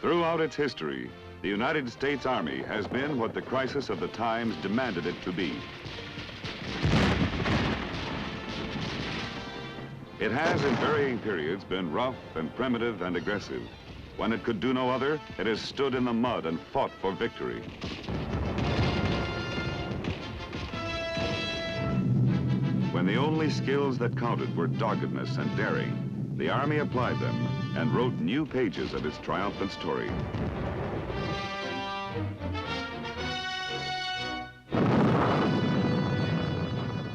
Throughout its history, the United States Army has been what the crisis of the times demanded it to be. It has in varying periods been rough and primitive and aggressive. When it could do no other, it has stood in the mud and fought for victory. When the only skills that counted were doggedness and daring, the Army applied them and wrote new pages of its triumphant story.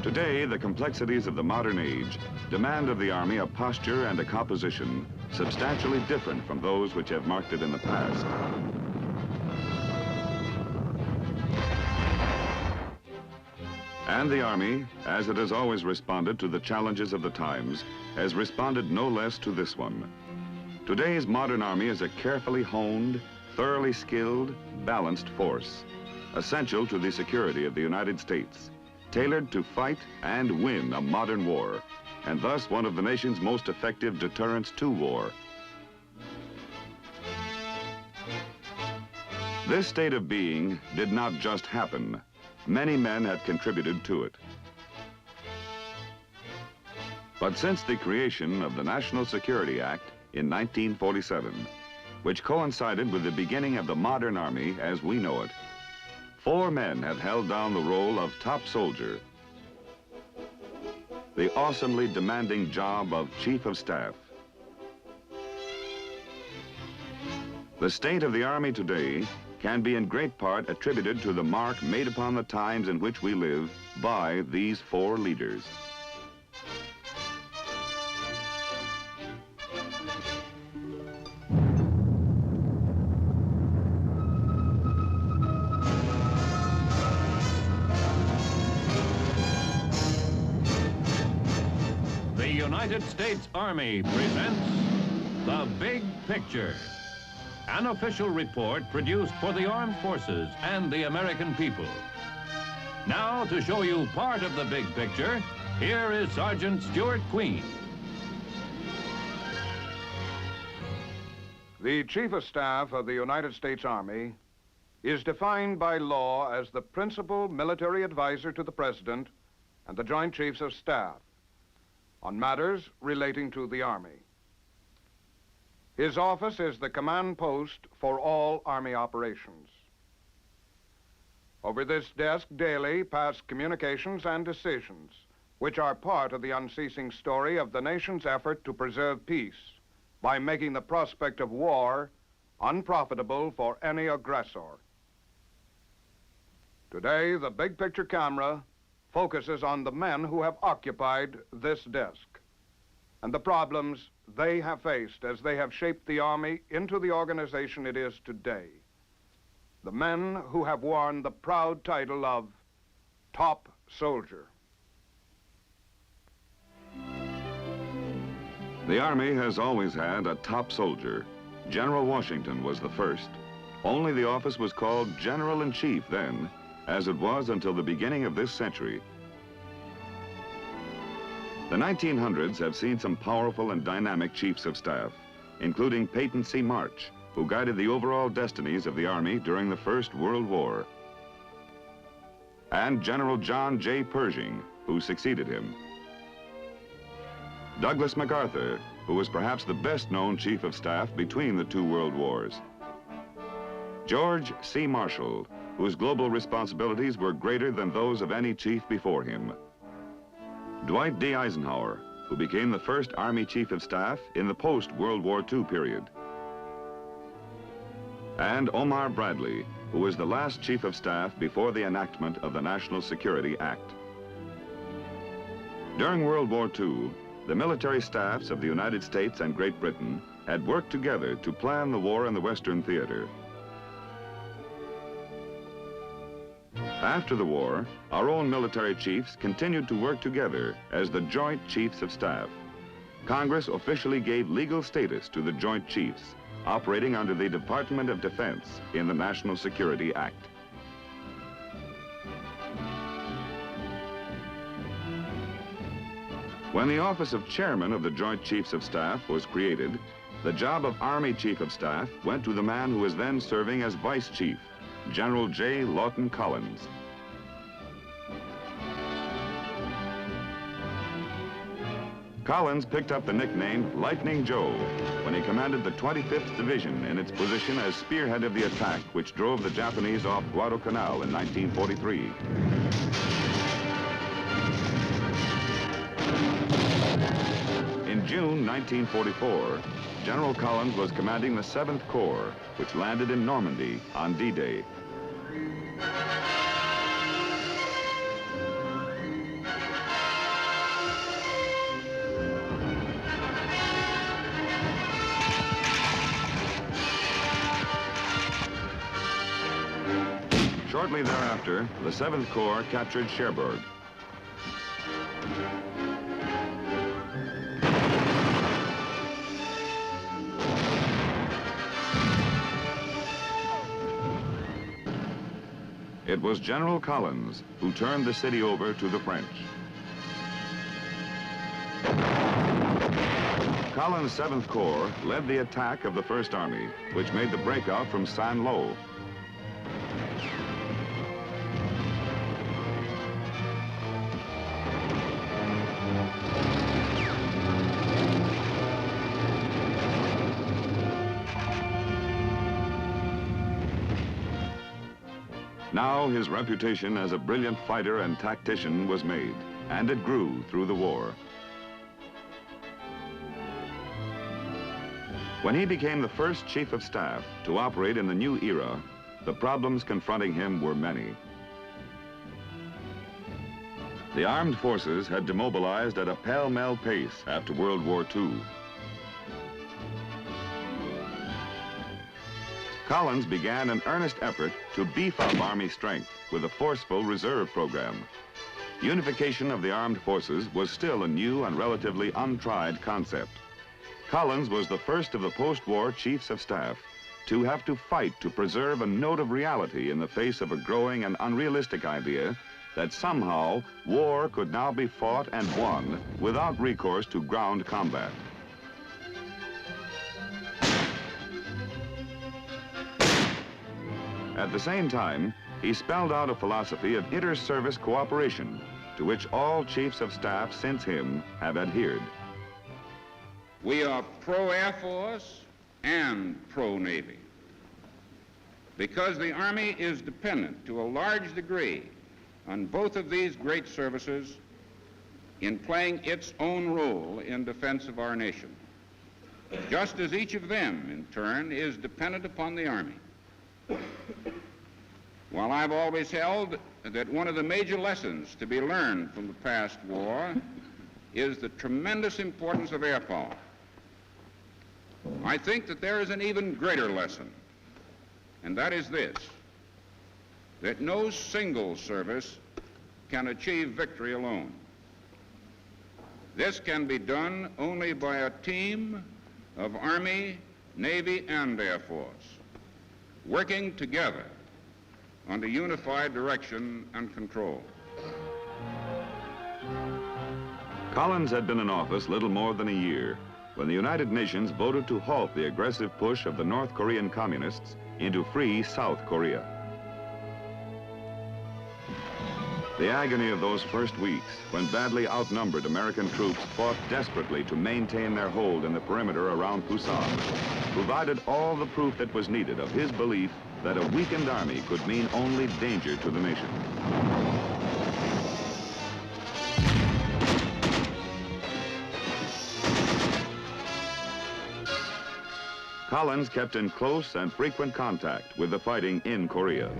Today, the complexities of the modern age demand of the Army a posture and a composition substantially different from those which have marked it in the past. And the Army, as it has always responded to the challenges of the times, has responded no less to this one. Today's modern Army is a carefully honed, thoroughly skilled, balanced force, essential to the security of the United States, tailored to fight and win a modern war, and thus one of the nation's most effective deterrents to war. This state of being did not just happen. Many men have contributed to it. But since the creation of the National Security Act in 1947, which coincided with the beginning of the modern Army as we know it, 4 men have held down the role of top soldier, the awesomely demanding job of Chief of Staff. The state of the Army today can be in great part attributed to the mark made upon the times in which we live by these 4 leaders. The United States Army presents The Big Picture, an official report produced for the armed forces and the American people. Now, to show you part of the big picture, here is Sergeant Stuart Queen. The Chief of Staff of the United States Army is defined by law as the principal military advisor to the President and the Joint Chiefs of Staff on matters relating to the Army. His office is the command post for all Army operations. Over this desk daily pass communications and decisions, which are part of the unceasing story of the nation's effort to preserve peace by making the prospect of war unprofitable for any aggressor. Today, the big picture camera focuses on the men who have occupied this desk and the problems they have faced as they have shaped the Army into the organization it is today. The men who have worn the proud title of top soldier. The Army has always had a top soldier. General Washington was the first. Only the office was called General-in-Chief then, as it was until the beginning of this century. The 1900s have seen some powerful and dynamic chiefs of staff, including Peyton C. March, who guided the overall destinies of the Army during the First World War, and General John J. Pershing, who succeeded him. Douglas MacArthur, who was perhaps the best-known chief of staff between the 2 world wars. George C. Marshall, whose global responsibilities were greater than those of any chief before him. Dwight D. Eisenhower, who became the first Army Chief of Staff in the post-World War II period. And Omar Bradley, who was the last Chief of Staff before the enactment of the National Security Act. During World War II, the military staffs of the United States and Great Britain had worked together to plan the war in the Western Theater. After the war, our own military chiefs continued to work together as the Joint Chiefs of Staff. Congress officially gave legal status to the Joint Chiefs, operating under the Department of Defense in the National Security Act. When the office of Chairman of the Joint Chiefs of Staff was created, The job of Army Chief of Staff went to the man who was then serving as Vice Chief, General J. Lawton Collins. Collins picked up the nickname Lightning Joe when he commanded the 25th Division in its position as spearhead of the attack which drove the Japanese off Guadalcanal in 1943. In June 1944, General Collins was commanding the 7th Corps, which landed in Normandy on D-Day. Shortly thereafter, the 7th Corps captured Cherbourg. It was General Collins who turned the city over to the French. Collins' 7th Corps led the attack of the First Army, which made the breakout from Saint-Lô. Now his reputation as a brilliant fighter and tactician was made, and it grew through the war. When he became the first Chief of Staff to operate in the new era, the problems confronting him were many. The armed forces had demobilized at a pell-mell pace after World War II. Collins began an earnest effort to beef up Army strength with a forceful reserve program. Unification of the armed forces was still a new and relatively untried concept. Collins was the first of the post-war Chiefs of Staff to have to fight to preserve a note of reality in the face of a growing and unrealistic idea that somehow war could now be fought and won without recourse to ground combat. At the same time, he spelled out a philosophy of inter-service cooperation to which all Chiefs of Staff since him have adhered. We are pro-Air Force and pro-Navy because the Army is dependent to a large degree on both of these great services in playing its own role in defense of our nation, just as each of them, in turn, is dependent upon the Army. While I've always held that one of the major lessons to be learned from the past war is the tremendous importance of air power, I think that there is an even greater lesson, and that is this, that no single service can achieve victory alone. This can be done only by a team of Army, Navy, and Air Force, working together under unified direction and control. Collins had been in office little more than a year when the United Nations voted to halt the aggressive push of the North Korean communists into free South Korea. The agony of those first weeks, when badly outnumbered American troops fought desperately to maintain their hold in the perimeter around Pusan, provided all the proof that was needed of his belief that a weakened army could mean only danger to the nation. Collins kept in close and frequent contact with the fighting in Korea.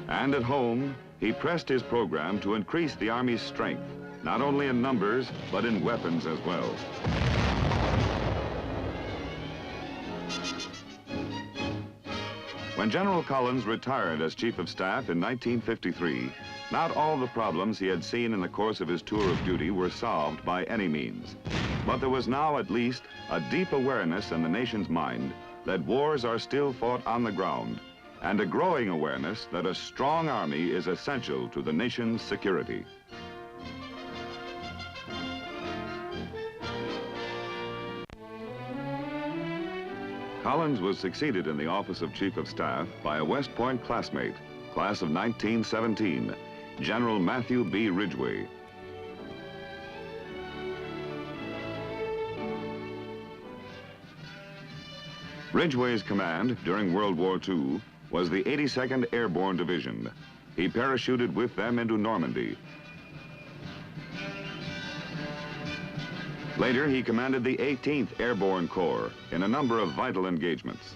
And at home, he pressed his program to increase the Army's strength, not only in numbers, but in weapons as well. When General Collins retired as Chief of Staff in 1953, not all the problems he had seen in the course of his tour of duty were solved by any means. But there was now at least a deep awareness in the nation's mind that wars are still fought on the ground, and a growing awareness that a strong army is essential to the nation's security. Collins was succeeded in the office of Chief of Staff by a West Point classmate, class of 1917, General Matthew B. Ridgway. Ridgway's command during World War II was the 82nd Airborne Division. He parachuted with them into Normandy. Later, he commanded the 18th Airborne Corps in a number of vital engagements.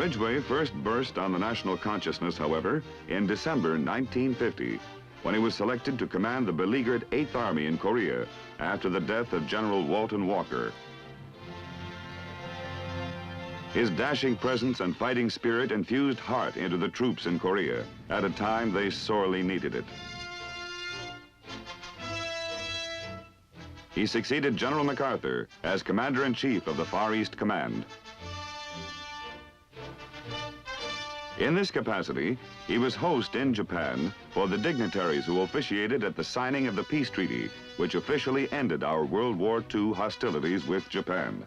Ridgway first burst on the national consciousness, however, in December 1950, when he was selected to command the beleaguered 8th Army in Korea after the death of General Walton Walker. His dashing presence and fighting spirit infused heart into the troops in Korea at a time they sorely needed it. He succeeded General MacArthur as Commander-in-Chief of the Far East Command. In this capacity, he was host in Japan for the dignitaries who officiated at the signing of the peace treaty, which officially ended our World War II hostilities with Japan.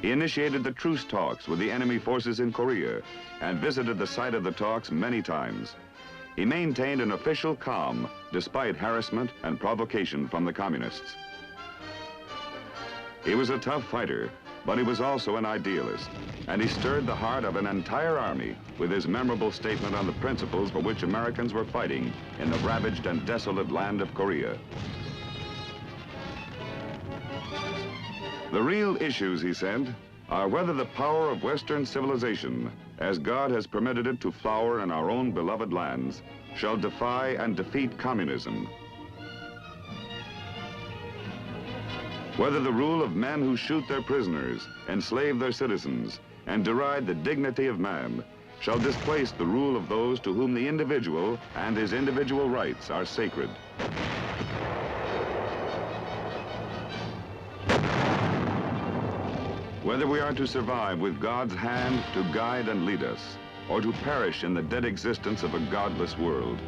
He initiated the truce talks with the enemy forces in Korea and visited the site of the talks many times. He maintained an official calm despite harassment and provocation from the communists. He was a tough fighter, but he was also an idealist, and he stirred the heart of an entire army with his memorable statement on the principles for which Americans were fighting in the ravaged and desolate land of Korea. The real issues, he said, are whether the power of Western civilization, as God has permitted it to flower in our own beloved lands, shall defy and defeat communism. Whether the rule of men who shoot their prisoners, enslave their citizens, and deride the dignity of man shall displace the rule of those to whom the individual and his individual rights are sacred. Whether we are to survive with God's hand to guide and lead us, or to perish in the dead existence of a godless world,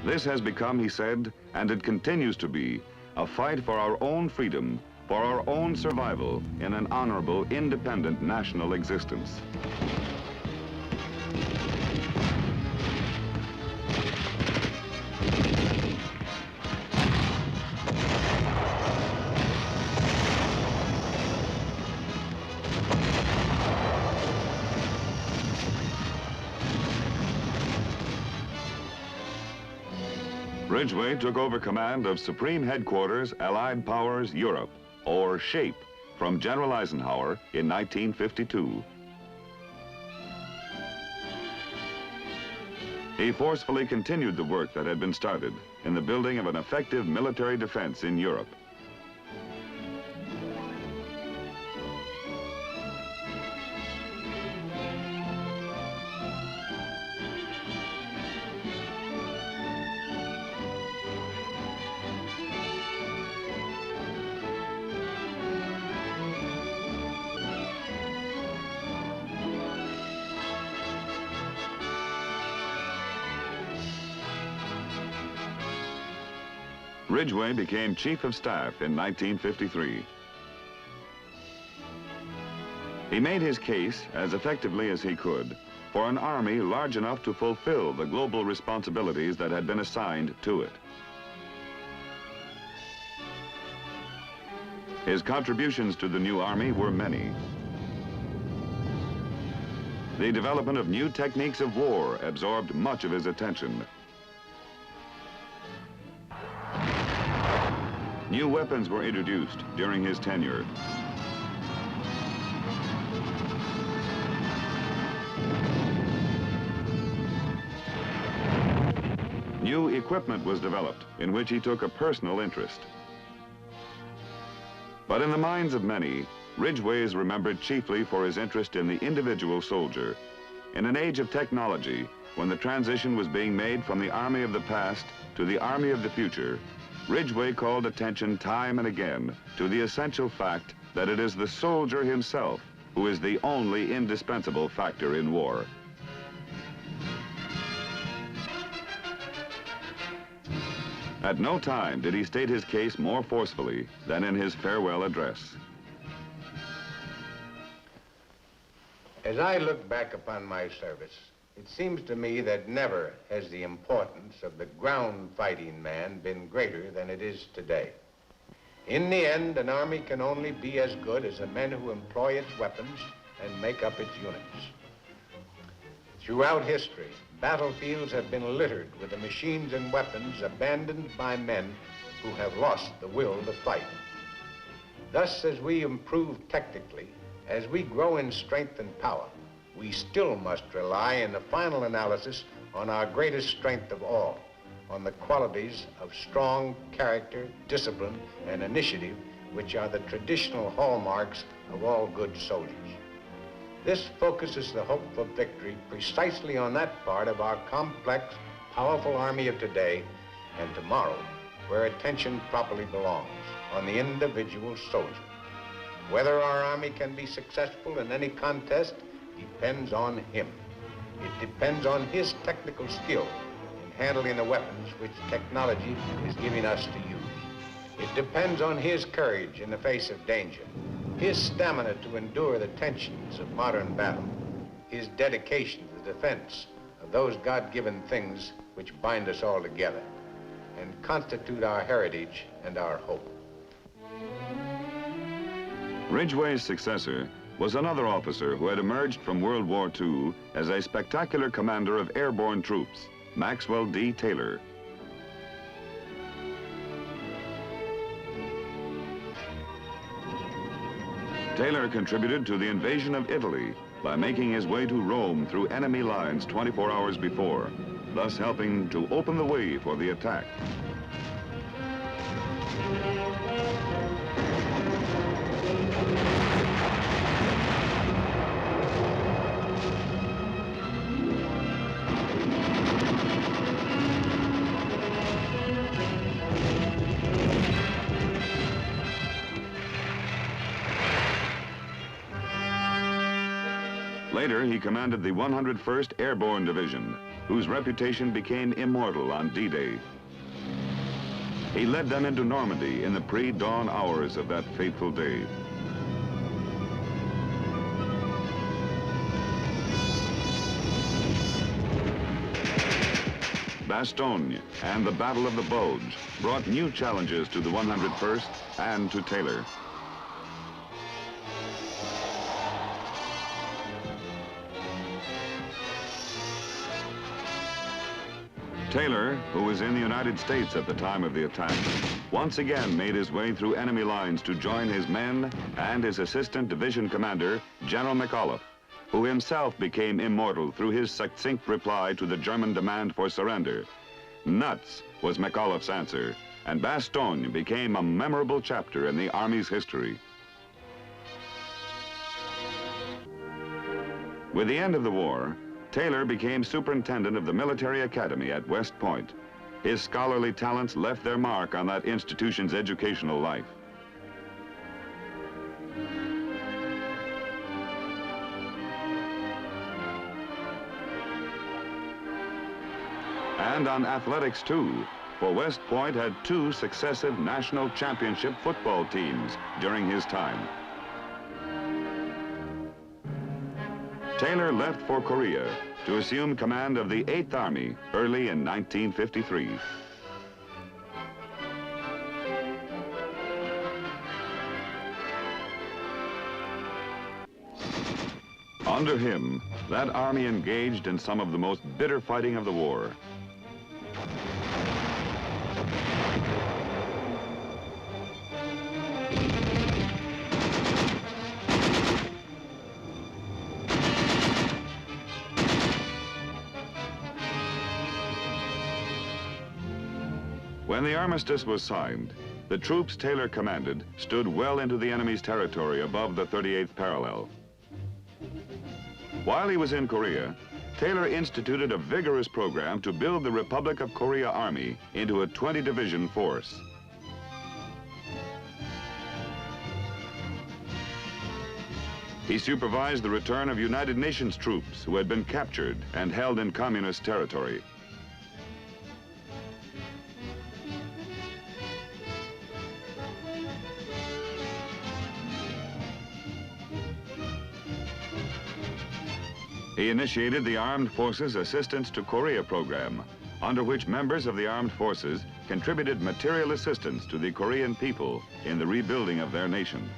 this has become, he said, and it continues to be, a fight for our own freedom, for our own survival in an honorable, independent national existence. Ridgway took over command of Supreme Headquarters, Allied Powers, Europe, or SHAPE, from General Eisenhower in 1952. He forcefully continued the work that had been started in the building of an effective military defense in Europe. Ridgway became Chief of Staff in 1953. He made his case as effectively as he could for an army large enough to fulfill the global responsibilities that had been assigned to it. His contributions to the new army were many. The development of new techniques of war absorbed much of his attention. New weapons were introduced during his tenure. New equipment was developed in which he took a personal interest. But in the minds of many, Ridgway is remembered chiefly for his interest in the individual soldier. In an age of technology, when the transition was being made from the Army of the past to the Army of the future, Ridgway called attention time and again to the essential fact that it is the soldier himself who is the only indispensable factor in war. At no time did he state his case more forcefully than in his farewell address. As I look back upon my service, it seems to me that never has the importance of the ground fighting man been greater than it is today. In the end, an army can only be as good as the men who employ its weapons and make up its units. Throughout history, battlefields have been littered with the machines and weapons abandoned by men who have lost the will to fight. Thus, as we improve technically, as we grow in strength and power, we still must rely in the final analysis on our greatest strength of all, on the qualities of strong character, discipline, and initiative, which are the traditional hallmarks of all good soldiers. This focuses the hope for victory precisely on that part of our complex, powerful army of today and tomorrow, where attention properly belongs, on the individual soldier. Whether our army can be successful in any contest depends on him. It depends on his technical skill in handling the weapons which technology is giving us to use. It depends on his courage in the face of danger, his stamina to endure the tensions of modern battle, his dedication to the defense of those God-given things which bind us all together and constitute our heritage and our hope. Ridgway's successor was another officer who had emerged from World War II as a spectacular commander of airborne troops, Maxwell D. Taylor. Taylor contributed to the invasion of Italy by making his way to Rome through enemy lines 24 hours before, thus helping to open the way for the attack. Later, he commanded the 101st Airborne Division, whose reputation became immortal on D-Day. He led them into Normandy in the pre-dawn hours of that fateful day. Bastogne and the Battle of the Bulge brought new challenges to the 101st and to Taylor. Taylor, who was in the United States at the time of the attack, once again made his way through enemy lines to join his men and his assistant division commander, General McAuliffe, who himself became immortal through his succinct reply to the German demand for surrender. Nuts was McAuliffe's answer, and Bastogne became a memorable chapter in the Army's history. With the end of the war, Taylor became superintendent of the military academy at West Point. His scholarly talents left their mark on that institution's educational life. And on athletics too, for West Point had 2 successive national championship football teams during his time. Taylor left for Korea to assume command of the 8th Army early in 1953. Under him, that army engaged in some of the most bitter fighting of the war. When the armistice was signed, The troops Taylor commanded stood well into the enemy's territory above the 38th parallel. While he was in Korea, Taylor instituted a vigorous program to build the Republic of Korea Army into a 20-division force. He supervised the return of United Nations troops who had been captured and held in communist territory. He initiated the Armed Forces Assistance to Korea program, under which members of the armed forces contributed material assistance to the Korean people in the rebuilding of their nation.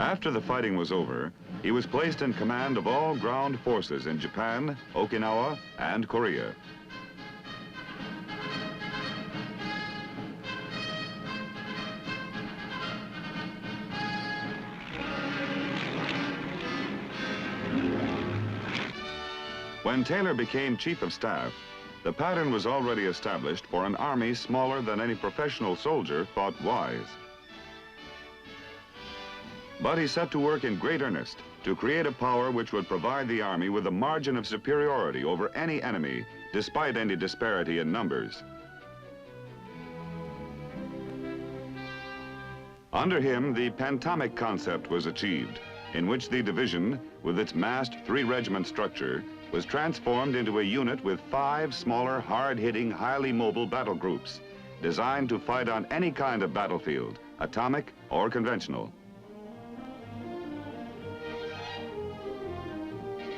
After the fighting was over, he was placed in command of all ground forces in Japan, Okinawa, and Korea. When Taylor became Chief of Staff, the pattern was already established for an army smaller than any professional soldier thought wise. But he set to work in great earnest to create a power which would provide the army with a margin of superiority over any enemy, despite any disparity in numbers. Under him, the Pantamic concept was achieved, in which the division, with its massed three-regiment structure, was transformed into a unit with 5 smaller, hard-hitting, highly mobile battle groups, designed to fight on any kind of battlefield, atomic or conventional.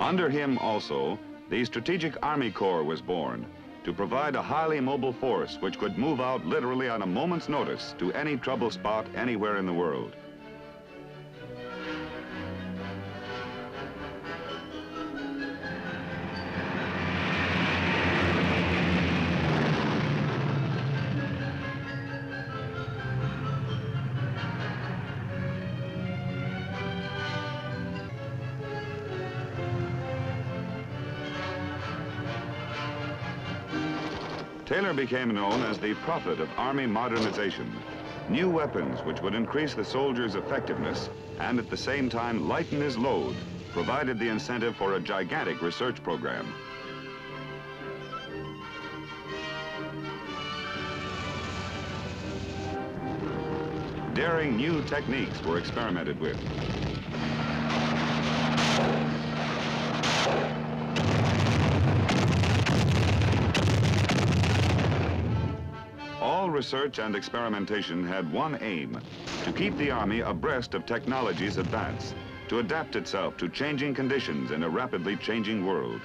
Under him also, the Strategic Army Corps was born, to provide a highly mobile force which could move out literally on a moment's notice to any trouble spot anywhere in the world. Taylor became known as the prophet of Army modernization. New weapons which would increase the soldier's effectiveness and at the same time lighten his load provided the incentive for a gigantic research program. Daring new techniques were experimented with. All research and experimentation had one aim: to keep the Army abreast of technology's advance, to adapt itself to changing conditions in a rapidly changing world.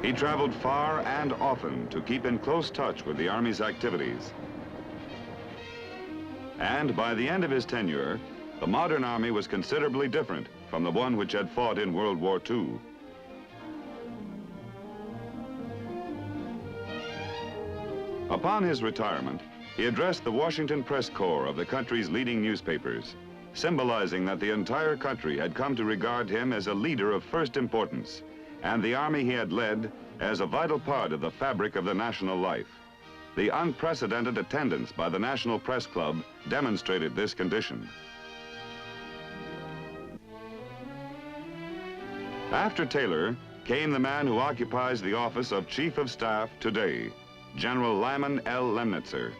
He traveled far and often to keep in close touch with the Army's activities. And by the end of his tenure, the modern Army was considerably different from the one which had fought in World War II. Upon his retirement, he addressed the Washington press corps of the country's leading newspapers, symbolizing that the entire country had come to regard him as a leader of first importance, and the Army he had led as a vital part of the fabric of the national life. The unprecedented attendance by the National Press Club demonstrated this condition. After Taylor came the man who occupies the office of Chief of Staff today, General Lyman L. Lemnitzer.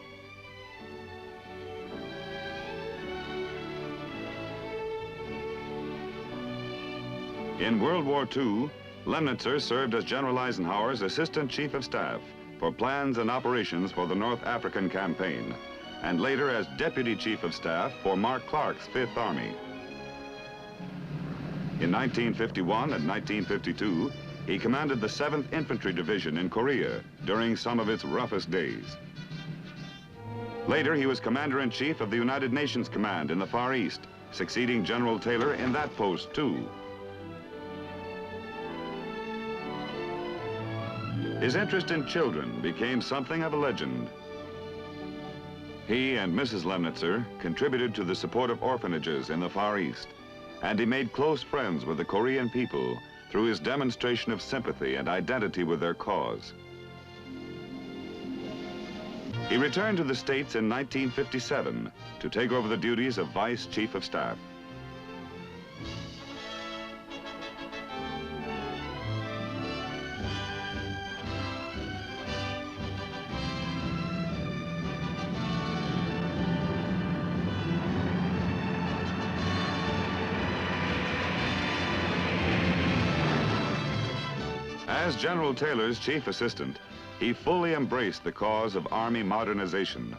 In World War II, Lemnitzer served as General Eisenhower's Assistant Chief of Staff for plans and operations for the North African campaign, and later as Deputy Chief of Staff for Mark Clark's Fifth Army. In 1951 and 1952, he commanded the 7th Infantry Division in Korea during some of its roughest days. Later, he was Commander-in-Chief of the United Nations Command in the Far East, succeeding General Taylor in that post, too. His interest in children became something of a legend. He and Mrs. Lemnitzer contributed to the support of orphanages in the Far East, and he made close friends with the Korean people through his demonstration of sympathy and identity with their cause. He returned to the States in 1957 to take over the duties of Vice Chief of Staff. As General Taylor's chief assistant, he fully embraced the cause of Army modernization.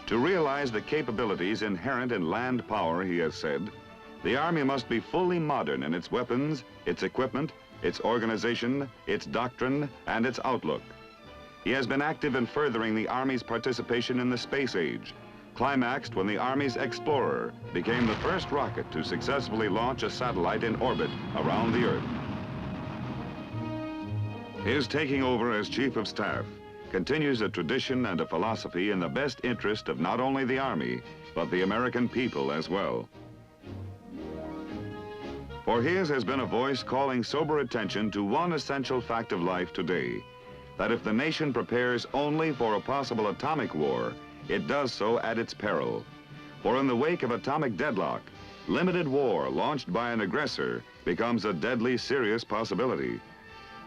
To realize the capabilities inherent in land power, he has said, the Army must be fully modern in its weapons, its equipment, its organization, its doctrine, and its outlook. He has been active in furthering the Army's participation in the space age, climaxed when the Army's Explorer became the first rocket to successfully launch a satellite in orbit around the Earth. His taking over as Chief of Staff continues a tradition and a philosophy in the best interest of not only the Army, but the American people as well. For his has been a voice calling sober attention to one essential fact of life today, that if the nation prepares only for a possible atomic war, it does so at its peril. For in the wake of atomic deadlock, limited war launched by an aggressor becomes a deadly serious possibility.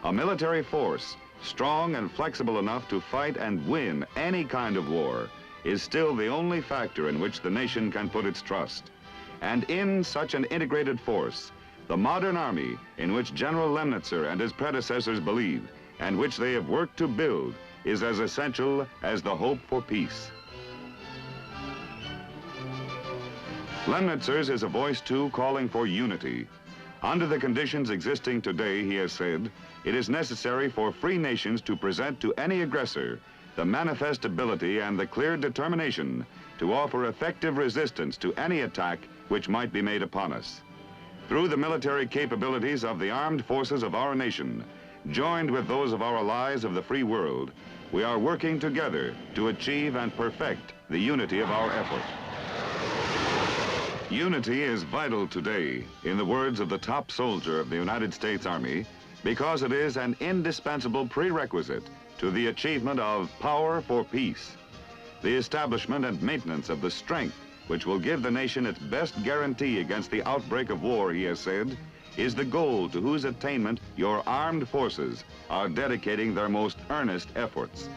A military force, strong and flexible enough to fight and win any kind of war, is still the only factor in which the nation can put its trust. And in such an integrated force, the modern Army, in which General Lemnitzer and his predecessors believed, and which they have worked to build, is as essential as the hope for peace. Lemnitzer's is a voice, too, calling for unity. Under the conditions existing today, he has said, it is necessary for free nations to present to any aggressor the manifest ability and the clear determination to offer effective resistance to any attack which might be made upon us. Through the military capabilities of the armed forces of our nation, joined with those of our allies of the free world, we are working together to achieve and perfect the unity of our effort. Unity is vital today, in the words of the top soldier of the United States Army, because it is an indispensable prerequisite to the achievement of power for peace. The establishment and maintenance of the strength which will give the nation its best guarantee against the outbreak of war, he has said, is the goal to whose attainment your armed forces are dedicating their most earnest efforts.